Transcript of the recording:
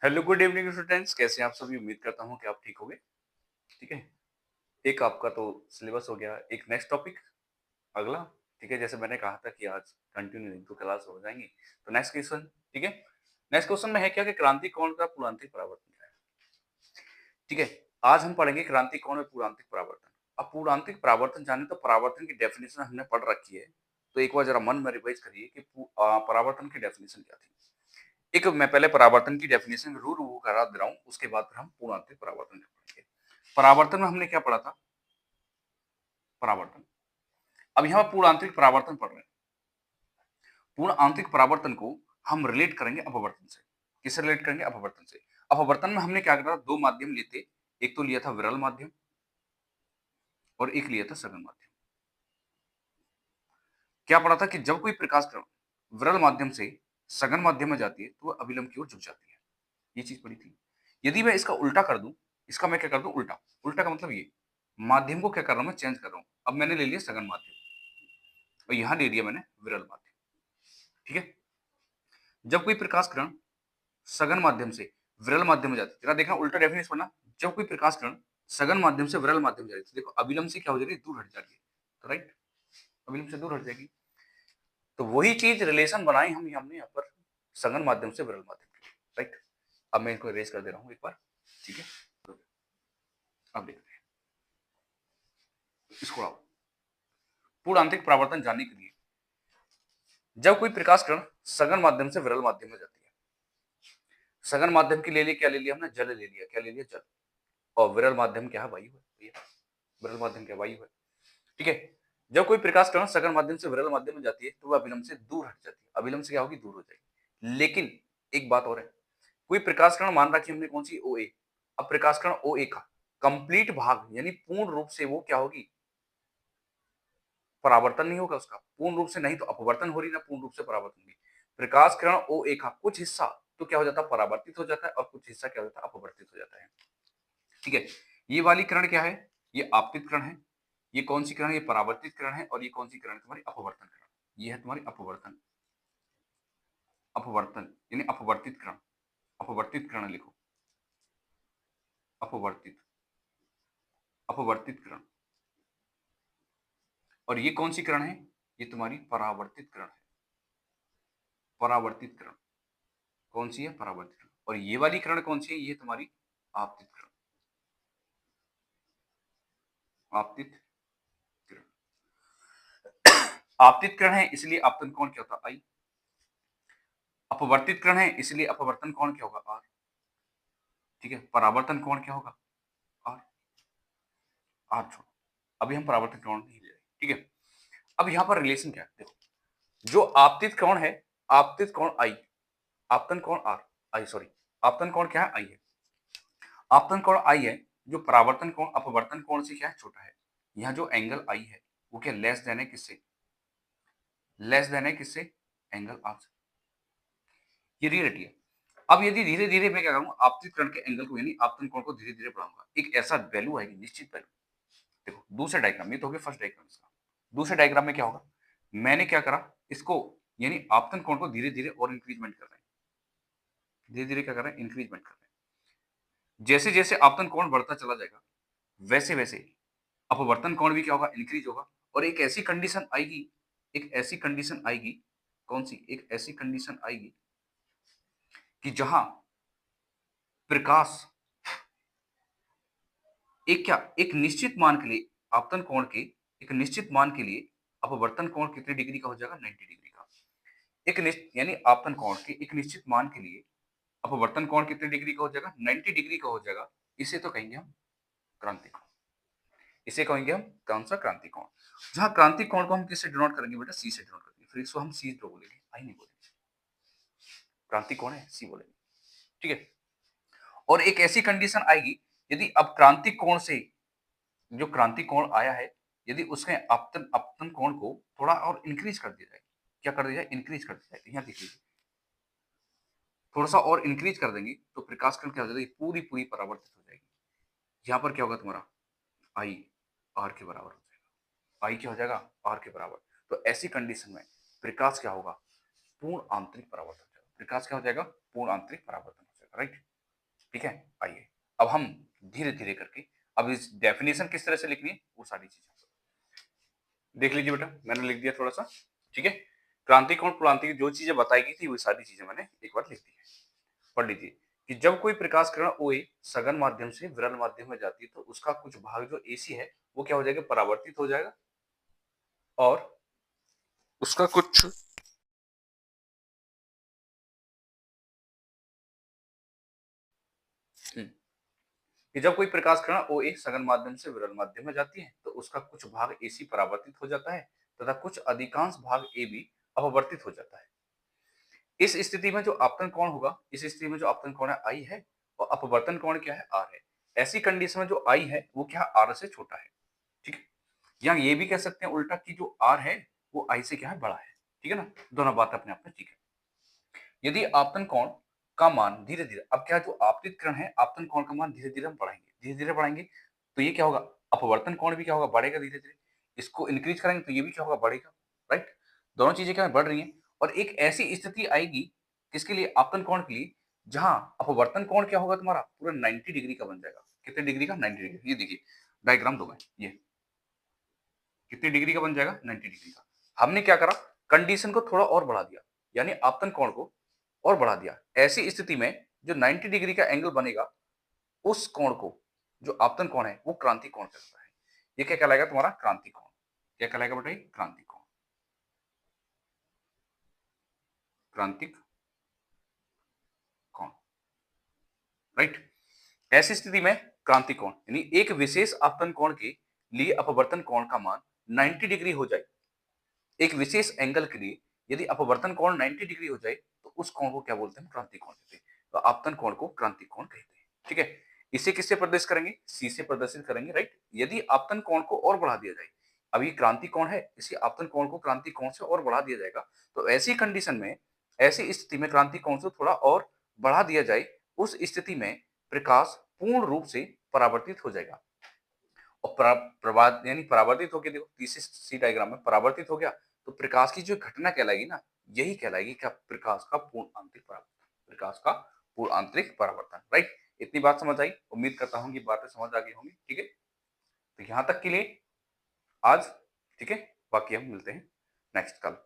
Hello good evening students, कैसे हैं आप सभी। उम्मीद करता हूँ कि आप ठीक होंगे। ठीक है। एक आपका तो सिलेबस हो गया, एक नेक्स्ट टॉपिक अगला। ठीक है, जैसे मैंने कहा था कि आज कंटिन्यू एक दो क्लास हो जाएंगी। तो नेक्स्ट क्वेश्चन। ठीक है। नेक्स्ट क्वेश्चन में है क्या कि क्रांति कोण का पूर्णांतिक परावर्तन क्या है। ठीक है। आज हम पढ़ेंगे क्रांति कोण में पूर्णांतिक परावर्तन। अब पूर्णांतिक परावर्तन जाने तो परावर्तन की डेफिनेशन हमने पढ़ रखी है। तो एक बार जरा मन में रिवाइज करिए कि परावर्तन की डेफिनेशन क्या थी। एक मैं पहले परावर्तन की डेफिनेशन रू रू करा दे रहा हूं, उसके बाद फिर हम पूर्णांतिक परावर्तन का पढ़ेंगे। परावर्तन में हमने क्या पढ़ा था। परावर्तन। अब यहाँ पूर्णांतरिक परावर्तन पढ़ रहे हैं। पूर्ण आंतरिक परावर्तन को हम रिलेट करेंगे अपवर्तन से। किससे रिलेट करेंगे? अपवर्तन से। अपवर्तन में हमने क्या करा, दो माध्यम लिए थे। एक तो लिया था विरल माध्यम और एक लिया था सघन माध्यम। क्या पढ़ा था कि जब कोई प्रकाश किरण विरल माध्यम से सघन माध्यम में जाती है तो वह अभिलंब की ओर झुक जाती है। ये चीज पढ़ी थी। यदि मैं इसका उल्टा कर दूं, इसका मैं क्या कर दूं उल्टा। उल्टा का मतलब ये, माध्यम को क्या कर रहा हूं मैं, चेंज कर रहा हूं। अब मैंने ले लिया सघन माध्यम और यहां ले लिया मैंने विरल माध्यम। ठीक है। जब कोई प्रकाश किरण सघन माध्यम से विरल माध्यम में जाती है, जरा देखना उल्टा डेफिनेशन पढ़ना। जब कोई प्रकाश किरण सघन माध्यम से विरल माध्यम में जा रही है, देखो अभिलंब से क्या हो जाएगी, दूर हट जाएगी। तो राइट, अभिलंब से दूर हट जाएगी। तो वही चीज रिलेशन बनाई हमने यहाँ पर सघन माध्यम से विरल माध्यम की। राइट। अब मैं इनको इरेज कर दे रहा हूं एक बार। ठीक है। अब देखते हैं इसको। पूर्ण आंतरिक परावर्तन जानने के लिए, जब कोई प्रकाश किरण सघन माध्यम से विरल माध्यम में जाती है, सघन माध्यम की ले ली, क्या ले लिया हमने, जल ले लिया। क्या ले लिया? जल। और विरल माध्यम क्या है? वायु है भैया। विरल माध्यम क्या? वायु है। ठीक है। जब कोई प्रकाश किरण सघन माध्यम से विरल माध्यम में जाती है तो वह अभिलंब से दूर हट जाती है। अभिलंब से क्या होगी? दूर हो जाएगी। लेकिन एक बात और है, कोई प्रकाश किरण मान रखी हमने कौन सी, ओ ए। अब प्रकाश किरण ओ ए का कंप्लीट भाग यानी पूर्ण रूप से वो क्या होगी, परावर्तन नहीं होगा उसका पूर्ण रूप से, नहीं तो अपवर्तन हो रही ना पूर्ण रूप से परावर्तन भी। प्रकाश किरण ओ ए का कुछ हिस्सा तो क्या हो जाता है, परावर्तित हो जाता है, और कुछ हिस्सा क्या हो जाता है, अपवर्तित हो जाता है। ठीक है। ये वाली किरण क्या है, ये आपतित किरण है। ये कौन सी किरण है, ये परावर्तित किरण है। और ये कौन सी किरण है, तुम्हारी अपवर्तन किरण। ये है तुम्हारी अपवर्तन। अपवर्तन यानी अपवर्तित किरण। अपवर्तित किरण लिखो। अपवर्तित, अपवर्तित किरण। और ये कौन सी किरण है, ये तुम्हारी परावर्तित किरण है। परावर्तित किरण कौन सी है, परावर्तित किरण। और ये वाली किरण कौन सी है, ये तुम्हारी आपतित किरण। आपतित किरण। आपतित किरण है इसलिए आपतन कोण क्या होता, आई। अपवर्तित किरण है इसलिए अपवर्तन कोण क्या होगा, आर। ठीक है। परावर्तन कोण क्या होगा, आर। आर छोड़ो, अभी हम परावर्तन कोण नहीं ले रहे। ठीक है। अब यहां पर रिलेशन क्या है, देखो। जो आपतित कोण है, आपतित कोण आई, आपतन कोण आर, आई सॉरी, आपतन कोण क्या है, आई है। आपतन कोण आई है। जो परावर्तन कोण अपवर्तन कोण से क्या है, छोटा है। यहाँ जो एंगल आई है वो क्या लेस देन है किससे, लेस देन है किससे, एंगल आर से। ये रियलिटी है। अब यदि धीरे धीरे मैं क्या करूंगा, आपतित किरण के एंगल को यानी आपतन कोण को धीरे धीरे बढ़ाऊंगा, एक ऐसा वैल्यू आएगी, निश्चित वैल्यू। देखो दूसरे डायग्राम, ये तो हो गया फर्स्ट डायग्राम इसका। दूसरे डायग्राम में क्या होगा, मैंने क्या करा, इसको यानी आपतन कोण को धीरे धीरे और इंक्रीजमेंट कर रहे हैं। धीरे धीरे क्या कर रहे हैं, इंक्रीजमेंट कर रहे हैं। जैसे जैसे आपतन कोण बढ़ता चला जाएगा वैसे वैसे अपवर्तन कोण भी क्या होगा, इंक्रीज होगा। और एक ऐसी कंडीशन आएगी, एक ऐसी कंडीशन आएगी, कौन सी, एक ऐसी कंडीशन आएगी कि जहां प्रकाश एक क्या, एक निश्चित मान के लिए आपतन कोण के एक निश्चित मान के लिए अपवर्तन कोण कितने डिग्री का हो जाएगा, 90 डिग्री का। एक निश्चित यानी आपतन कोण के एक निश्चित मान के लिए अपवर्तन कोण कितने डिग्री का हो जाएगा, 90 डिग्री का हो जाएगा। इसे तो कहेंगे हम क्रांति कोण। इसे कहेंगे हम कौन सा, क्रांति कोण। जहां क्रांति कोण को हम किससे डिनोट करेंगे बेटा, सी से डिनोट करेंगे। फिर इसको हम सी तो बोलेंगे, आई नहीं बोलेंगे। क्रांति कोण है, सी बोलेंगे। ठीक है। और एक ऐसी कंडीशन आएगी, यदि अब क्रांति कोण से जो क्रांति कोण आया है, यदि उसके आपतन आपतन कोण को थोड़ा और इंक्रीज कर दिया जाए, क्या कर दिया जाए, इंक्रीज कर दिया जाए। यहाँ देखिए, थोड़ा सा और इंक्रीज कर देंगे तो प्रकाश किरण क्या हो जाएगी, पूरी पूरी परावर्तित हो जाएगी। यहाँ पर क्या होगा तुम्हारा, आई आर के बराबर हो जाएगा। आई क्या हो जाएगा, आर के बराबर। तो ऐसी कंडीशन में प्रकाश क्या होगा, पूर्ण आंतरिक परावर्तन हो जाएगा। प्रकाश क्या हो जाएगा, पूर्ण आंतरिक परावर्तन हो जाएगा। राइट। ठीक है, आइए अब हम धीरे धीरे करके अब इस डेफिनेशन किस तरह से लिखनी है वो सारी चीजें देख लीजिए बेटा, मैंने लिख दिया थोड़ा सा। ठीक है, क्रांतिक और क्रांति जो चीजें बताई गई थी वो सारी चीजें मैंने एक बार लिख दी है। पढ़ लीजिए कि जब कोई प्रकाश किरण OA सघन माध्यम से विरल माध्यम में जाती है तो उसका कुछ भाग जो AC है वो क्या हो जाएगा, परावर्तित हो जाएगा, और उसका कुछ कि जब कोई प्रकाश किरण OA सघन माध्यम से विरल माध्यम में जाती है तो उसका कुछ भाग AC परावर्तित हो जाता है तथा कुछ अधिकांश भाग AB अपवर्तित हो जाता है। इस स्थिति में जो आपतन कोण होगा, इस स्थिति में जो आपतन कोण है I है और अपवर्तन कोण क्या है, R है। ऐसी कंडीशन में जो I है वो क्या है, R से छोटा है। ठीक है, या ये भी कह सकते हैं उल्टा कि जो R है वो I से क्या है, बड़ा है। ठीक है ना, दोनों बात अपने आप में ठीक है। यदि आपतन कोण का मान धीरे धीरे, अब क्या जो आपतित किरण है आपतन कोण का मान धीरे धीरे हम बढ़ाएंगे, धीरे धीरे बढ़ाएंगे तो ये क्या होगा, अपवर्तन कोण भी क्या होगा, बढ़ेगा धीरे धीरे। इसको इंक्रीज करेंगे तो ये भी क्या होगा, बढ़ेगा। राइट, दोनों चीजें क्या बढ़ रही हैं और एक ऐसी स्थिति आएगी किसके लिए, आपतन कोण के लिए, जहां अपवर्तन कोण क्या होगा तुम्हारा पूरा 90 डिग्री का बन जाएगा। कितने डिग्री का, 90 डिग्री। ये देखिए डायग्राम दो मैं, ये कितनी डिग्री का बन जाएगा, 90 डिग्री का। हमने क्या करा, कंडीशन को थोड़ा और बढ़ा दिया, यानी आपतन कोण को और बढ़ा दिया। ऐसी स्थिति में जो 90 डिग्री का एंगल बनेगा उस कोण को, जो आपतन कोण है वो क्रांति कोण कहलाता है। ये क्या कहलाएगा तुम्हारा, क्रांति कोण। क्या कहलाएगा बेटा, क्रांति कोण, क्रांतिक कोण। राइट, ऐसी स्थिति में क्रांति कोण यानी एक विशेष आपतन कोण के लिए अपवर्तन कोण का मान 90 डिग्री हो जाए, एक विशेष एंगल के लिए यदि अपवर्तन कोण 90 डिग्री हो जाए तो उस कोण को क्या बोलते हैं, क्रांति कोण कहते हैं। तो आपतन कोण को क्रांति कोण कहते हैं। ठीक है, इसे किससे प्रदर्शित करेंगे, सी से प्रदर्शित करेंगे। राइट, यदि आपतन कोण को और बढ़ा दिया जाए, अब ये क्रांति कोण है, इसी आपतन कोण को क्रांति कोण से और बढ़ा दिया जाएगा, तो ऐसी कंडीशन में, ऐसी स्थिति में क्रांति कोण से थोड़ा और बढ़ा दिया जाए, उस स्थिति में प्रकाश पूर्ण रूप से परावर्तित हो जाएगा। और यानी परावर्तित होकर, देखो तीसरे सी डायग्राम में परावर्तित हो गया तो प्रकाश की जो घटना कहलाएगी ना, यही कहलाएगी क्या, प्रकाश का पूर्ण आंतरिक परावर्तन, प्रकाश का पूर्ण आंतरिक परावर्तन। राइट, इतनी बात समझ आई, उम्मीद करता हूँ कि बातें समझ आ गई होंगी। ठीक है, तो यहां तक के लिए आज ठीक है, बाकी हम मिलते हैं नेक्स्ट कल।